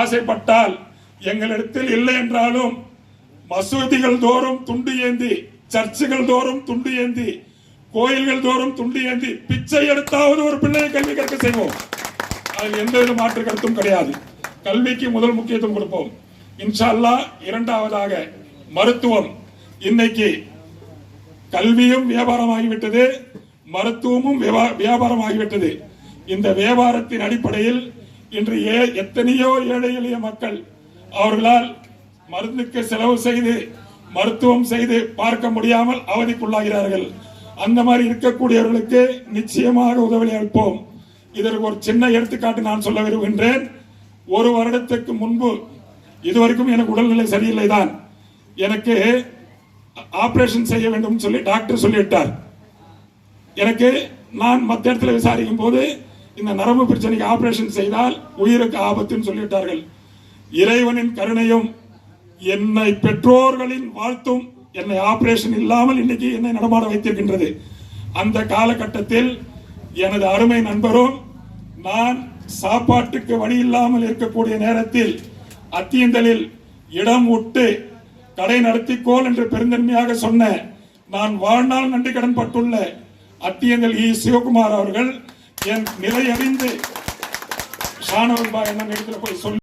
ஆசைப்பட்டால் எங்களிடத்தில் இல்லை என்றாலும் மசூதிகள் தோறும் துண்டு ஏந்தி, சர்ச்சுகள் தோறும் துண்டு ஏந்தி, கோயில்கள் தோறும் துண்டு ஏந்தி பிச்சை எடுத்தாவது ஒரு பிள்ளையை கல்வி கற்க செய்வோம். அதில் எந்தவித மாற்று கருத்தும் கிடையாது. கல்விக்கு முதல் முக்கியத்துவம் கொடுப்போம். இன்ஷா அல்லாஹ். இரண்டாவதாக மருத்துவம். இன்னைக்கு கல்வியும் வியாபாரமாகிவிட்டது, மருத்துவமும் வியாபாரமாகிவிட்டது. இந்த வியாபாரத்தின் அடிப்படையில் இன்று எத்தனையோ ஏழை எளிய மக்கள் அவர்களால் மருந்துக்கு செலவு செய்து மருத்துவம் செய்து பார்க்க முடியாமல் அவதிக்குள்ளாகிறார்கள். அந்த மாதிரி இருக்கக்கூடியவர்களுக்கு நிச்சயமாக உதவி அளிப்போம். இதற்கு ஒரு சின்ன எடுத்துக்காட்டு நான் சொல்ல விரும்புகின்றேன். ஒரு வருடத்துக்கு முன்பு, இதுவரைக்கும் எனக்கு உடல்நிலை சரியில்லை தான், எனக்கு ஆபரேஷன் செய்ய வேண்டும் சொல்லி டாக்டர் சொல்லிவிட்டார். எனக்கு நான் மற்ற இடத்துல விசாரிக்கும் போது இந்த நரம்பு பிரச்சனைக்கு ஆபரேஷன் செய்தால் உயிருக்கு ஆபத்துன்னு சொல்லிவிட்டார்கள். இறைவனின் கருணையும் என்னை பெற்றோர்களின் வாழ்த்தும் என்னை ஆபரேஷன் இல்லாமல் இன்னைக்கு என்னை நடமாட வைத்திருக்கின்றது. அந்த காலகட்டத்தில் எனது அருமை நண்பரும் நான் சாப்பாட்டுக்கு வழி இல்லாமல் இருக்கக்கூடிய நேரத்தில் அத்தியந்தலில் இடம் விட்டு கடை நடத்திக்கோள் என்று பெருந்தன்மையாக சொன்ன, நான் வாழ்நாள் நன்றி கடன் பட்டுள்ள அத்தியந்தல் இ. சிவகுமார் அவர்கள் என் நிலை அறிந்து ஷானவல்பா என்ன இடத்துல போய் சொல்லி